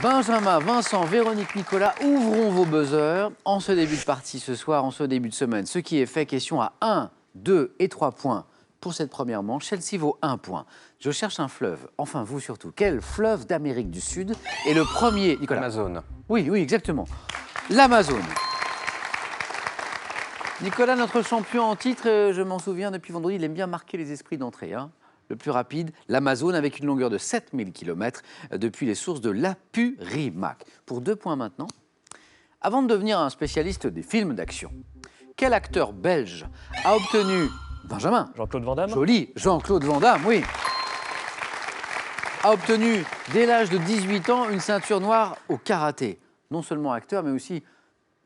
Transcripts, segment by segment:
Benjamin, Vincent, Véronique, Nicolas, ouvrons vos buzzers. En ce début de partie ce soir, en ce début de semaine, ce qui est fait, question à 1, 2 et 3 points pour cette première manche. Celle-ci vaut 1 point. Je cherche un fleuve, enfin vous surtout. Quel fleuve d'Amérique du Sud est le premier, Nicolas? Amazone. Oui, oui, exactement. L'Amazone. Nicolas, notre champion en titre, je m'en souviens depuis vendredi, il aime bien marquer les esprits d'entrée. Le plus rapide, l'Amazone, avec une longueur de 7000 km depuis les sources de l'Apurimac. Pour 2 points maintenant. Avant de devenir un spécialiste des films d'action, quel acteur belge a obtenu, Benjamin, Jean-Claude Van Damme. joli, Jean-Claude Van Damme, oui, a obtenu dès l'âge de 18 ans une ceinture noire au karaté. Non seulement acteur, mais aussi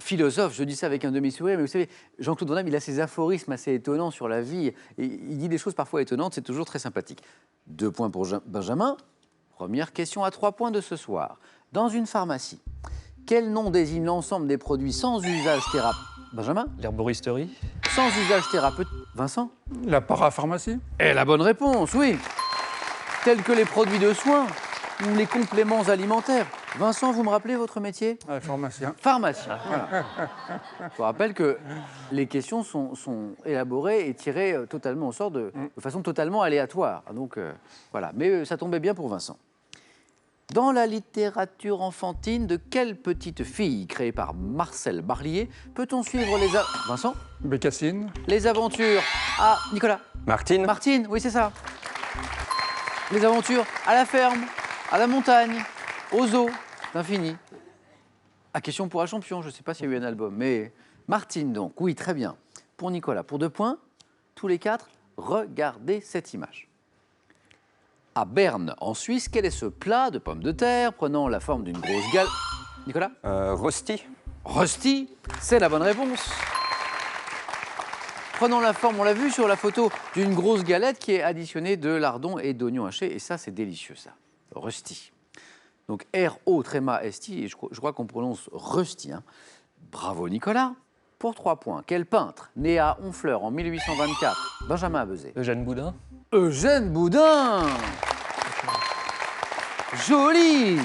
philosophe, je dis ça avec un demi-sourire, mais vous savez, Jean-Claude Van Damme, il a ses aphorismes assez étonnants sur la vie, et il dit des choses parfois étonnantes, c'est toujours très sympathique. 2 points pour Benjamin. Première question à 3 points de ce soir. Dans une pharmacie, quel nom désigne l'ensemble des produits sans usage thérapeutique? Benjamin? L'herboristerie. Sans usage thérapeutique. Vincent? La parapharmacie. Et la bonne réponse, oui. Tels que les produits de soins ou les compléments alimentaires. Vincent, vous me rappelez votre métier? Pharmacien. Pharmacien, voilà. Je vous rappelle que les questions sont élaborées et tirées totalement au sort de façon totalement aléatoire. Donc, voilà. Mais ça tombait bien pour Vincent. Dans la littérature enfantine, de quelle petite fille créée par Marcel Barlier peut-on suivre Vincent? Bécassine. Les aventures à Nicolas. Martine. Martine, oui, c'est ça. Les aventures à la ferme, à la montagne, au zoo, l'infini. À question pour un champion, je ne sais pas s'il y a eu un album, mais Martine donc, oui, très bien. Pour Nicolas, pour 2 points, tous les 4, regardez cette image. À Berne, en Suisse, quel est ce plat de pommes de terre prenant la forme d'une grosse galette? Nicolas? Rosti. Rosti, c'est la bonne réponse. Prenant la forme, on l'a vu sur la photo, d'une grosse galette qui est additionnée de lardons et d'oignons hachés. Et ça, c'est délicieux, ça. Rosti. Donc R-O-S-T, et je crois qu'on prononce Rusty. Bravo, Nicolas. Pour 3 points, quel peintre, né à Honfleur en 1824, Benjamin Abezé? Eugène Boudin. Eugène Boudin. Joli.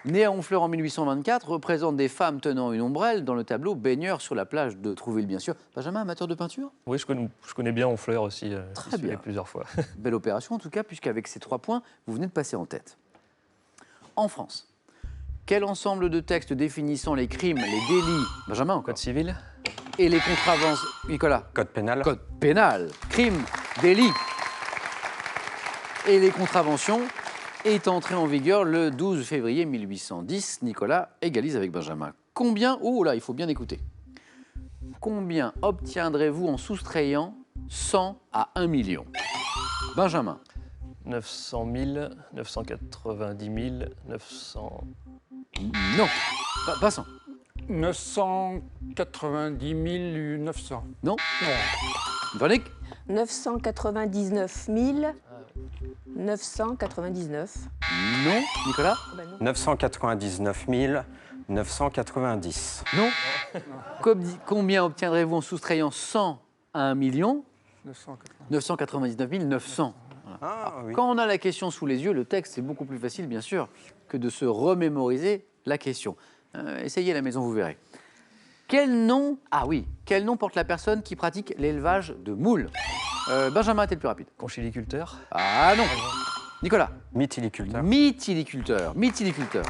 Né à Honfleur en 1824, représente des femmes tenant une ombrelle dans le tableau Baigneur sur la plage de Trouville, bien sûr. Benjamin, amateur de peinture? Oui, je connais bien Honfleur aussi. Très bien. Plusieurs fois. Belle opération en tout cas, puisqu'avec ces 3 points, vous venez de passer en tête. En France, quel ensemble de textes définissant les crimes, les délits, Benjamin encore, Code civil. et les contraventions, Nicolas? Code pénal. Code pénal, crime, délit et les contraventions est entré en vigueur le 12 février 1810. Nicolas égalise avec Benjamin. Combien, oh là, il faut bien écouter. Combien obtiendrez-vous en soustrayant 100 à 1 million? Benjamin? 900 000, 990 000, 900... Non. Vincent? 990 900. Non. Non. Véronique? 999 999. Non. Nicolas? Ah bah non. 999 990. Non. Combien obtiendrez-vous en soustrayant 100 à 1 million? 999 900. Voilà. Ah, oui. Quand on a la question sous les yeux, le texte, c'est beaucoup plus facile, bien sûr, que de se remémoriser la question. Essayez à la maison, vous verrez. Quel nom, quel nom porte la personne qui pratique l'élevage de moules? Benjamin, t'es le plus rapide. Conchiliculteur. Ah non. Nicolas? Mytiliculteur. Mytiliculteur. Mytiliculteur.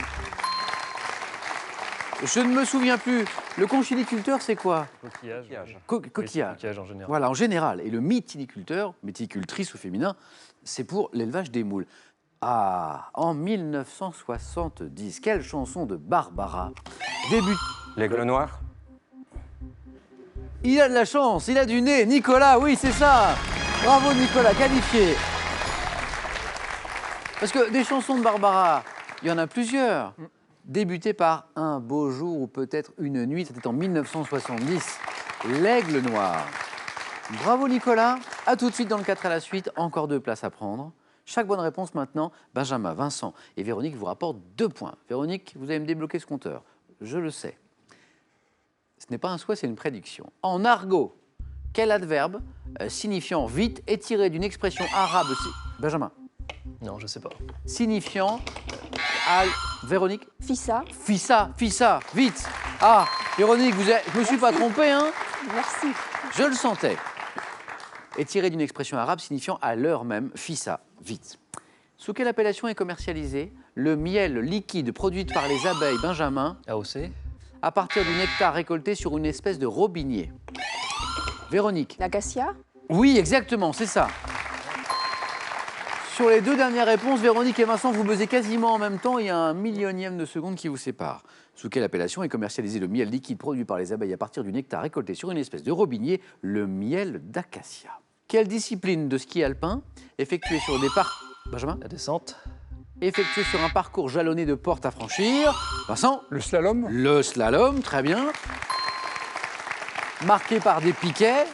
Je ne me souviens plus. Le conchiliculteur, c'est quoi? Coquillage. Coquillage. Coquillage en général. Voilà, en général. Et le mytiliculteur, mytilicultrice au féminin, c'est pour l'élevage des moules. Ah, en 1970, quelle chanson de Barbara débute? L'aigle noir. Il a de la chance, il a du nez. Nicolas, oui, c'est ça. Bravo, Nicolas, qualifié. Parce que des chansons de Barbara, il y en a plusieurs. Débutées par Un beau jour ou peut-être une nuit, c'était en 1970. L'aigle noir. Bravo, Nicolas. À tout de suite dans le 4 à la suite. Encore 2 places à prendre. Chaque bonne réponse maintenant, Benjamin, Vincent et Véronique vous rapportent 2 points. Véronique, vous allez me débloquer ce compteur. Je le sais. Ce n'est pas un souhait, c'est une prédiction. En argot, quel adverbe signifiant vite est tiré d'une expression arabe? Benjamin? Non, je sais pas. Signifiant à... Véronique? Fissa. Fissa, vite. Ah, Véronique, je me suis pas trompé, hein? Merci. Je le sentais. Est tiré d'une expression arabe signifiant à l'heure même, fissa, vite. Sous quelle appellation est commercialisé le miel liquide produit par les abeilles Benjamin AOC. à partir du nectar récolté sur une espèce de robinier? Véronique? L'acacia. Oui, exactement, c'est ça. Sur les deux dernières réponses, Véronique et Vincent, vous buzzez quasiment en même temps. Il y a un millionième de seconde qui vous sépare. Sous quelle appellation est commercialisé le miel liquide produit par les abeilles à partir du nectar récolté sur une espèce de robinier, le miel d'acacia? Quelle discipline de ski alpin effectuée sur des parcs... Benjamin? La descente. Effectuée sur un parcours jalonné de portes à franchir. Vincent? Le slalom. Le slalom, très bien. Marqué par des piquets,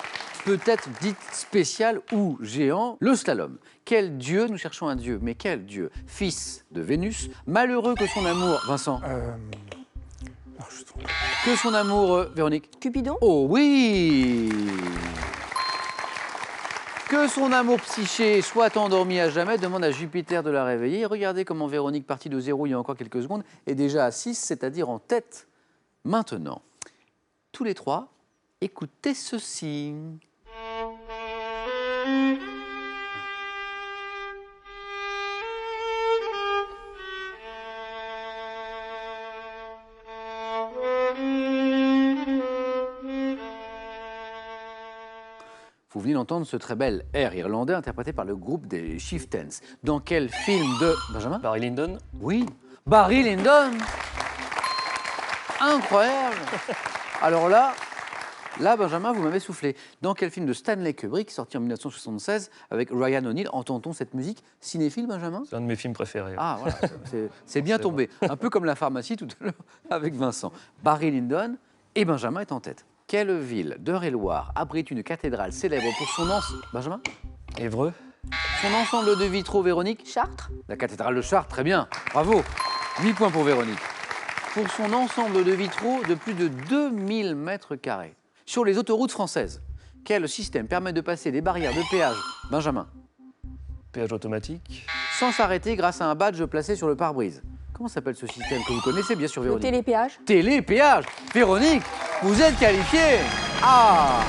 peut-être dite spécial ou géant, le slalom. Quel dieu, nous cherchons un dieu, mais quel dieu? Fils de Vénus, malheureux que son amour, Vincent, que son amour, Véronique. Cupidon. Oh oui! Que son amour psyché soit endormi à jamais, demande à Jupiter de la réveiller. Regardez comment Véronique, partie de 0 il y a encore quelques secondes, est déjà à 6, c'est-à-dire en tête. Maintenant, tous les trois, écoutez ceci. Vous venez d'entendre ce très bel air irlandais interprété par le groupe des Chieftains. Dans quel film de... Benjamin? Barry Lyndon. Oui, Barry Lyndon. Incroyable. Alors là, Benjamin, vous m'avez soufflé. Dans quel film de Stanley Kubrick, sorti en 1976, avec Ryan O'Neal, entend-on cette musique? Cinéphile, Benjamin? C'est un de mes films préférés. Ah, voilà, c'est bien tombé. Un peu comme la pharmacie tout à l'heure avec Vincent. Barry Lyndon et Benjamin est en tête. Quelle ville d'Eure-et-Loire abrite une cathédrale célèbre pour son ensemble... Benjamin? Évreux. Son ensemble de vitraux, Véronique? Chartres. La cathédrale de Chartres, très bien. Bravo. 8 points pour Véronique. Pour son ensemble de vitraux de plus de 2000 mètres carrés. Sur les autoroutes françaises, quel système permet de passer des barrières de péage, Benjamin? Péage automatique. Sans s'arrêter grâce à un badge placé sur le pare-brise. Comment s'appelle ce système que vous connaissez bien sûr, Le Véronique? télépéage. Télépéage. Véronique, vous êtes qualifiée. Ah!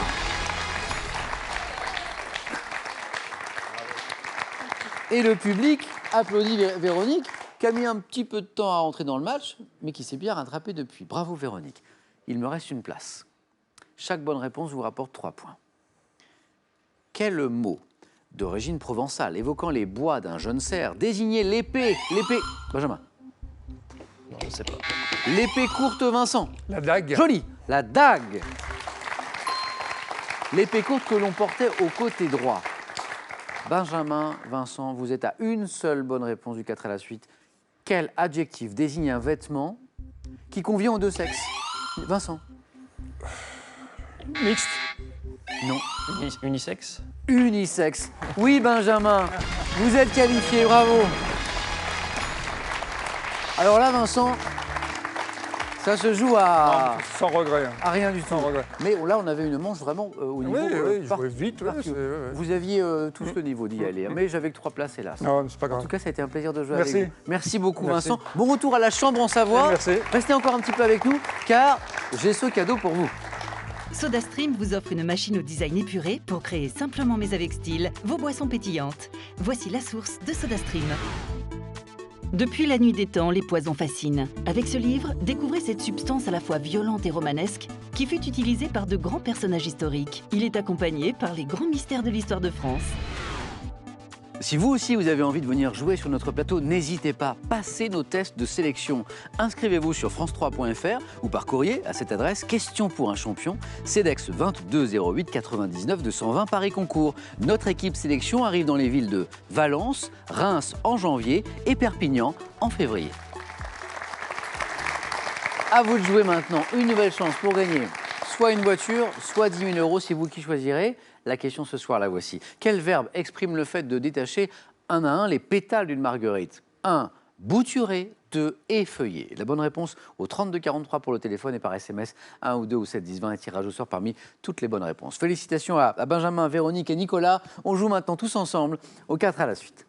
Et le public applaudit Véronique, qui a mis un petit peu de temps à entrer dans le match, mais qui s'est bien rattrapée depuis. Bravo Véronique. Il me reste une place. Chaque bonne réponse vous rapporte 3 points. Quel mot d'origine provençale évoquant les bois d'un jeune cerf désignait l'épée? L'épée. Benjamin. Non, je sais pas. L'épée courte, Vincent. La dague. Joli. La dague. L'épée courte que l'on portait au côté droit. Benjamin, Vincent, vous êtes à une seule bonne réponse du 4 à la suite. Quel adjectif désigne un vêtement qui convient aux deux sexes? Vincent. Mixte. Non. Unisexe. Unisexe. Oui, Benjamin, vous êtes qualifié, bravo. Alors là, Vincent, ça se joue à Sans regret. Hein. rien du tout. Sans regret. Mais là, on avait une manche vraiment au niveau... Oui, par- jouer vite. par- Ouais, c'est- Vous aviez tous le niveau d'y aller, hein, mais j'avais que 3 places, hélas. Non, c'est pas En grave. tout cas, ça a été un plaisir de jouer Merci. avec vous. Merci beaucoup, Merci. Vincent. Bon retour à la chambre en Savoie. Merci. Restez encore un petit peu avec nous, car j'ai ce cadeau pour vous. SodaStream vous offre une machine au design épuré pour créer simplement mais avec style vos boissons pétillantes. Voici la source de SodaStream. Depuis la nuit des temps, les poisons fascinent. Avec ce livre, découvrez cette substance à la fois violente et romanesque qui fut utilisée par de grands personnages historiques. Il est accompagné par les grands mystères de l'histoire de France. Si vous aussi vous avez envie de venir jouer sur notre plateau, n'hésitez pas, passez nos tests de sélection. Inscrivez-vous sur france3.fr ou par courrier à cette adresse question pour un champion, CEDEX 22 08 99 220 Paris Concours. Notre équipe sélection arrive dans les villes de Valence, Reims en janvier et Perpignan en février. À vous de jouer maintenant, une nouvelle chance pour gagner soit une voiture, soit 10 000 €, c'est vous qui choisirez. La question ce soir, la voici. Quel verbe exprime le fait de détacher un à un les pétales d'une marguerite? 1. Bouturer. 2. Effeuiller. La bonne réponse au 32 43 pour le téléphone et par SMS 1 ou 2 ou 7 10 20 et tirage au sort parmi toutes les bonnes réponses. Félicitations à Benjamin, Véronique et Nicolas. On joue maintenant tous ensemble au 4 à la suite.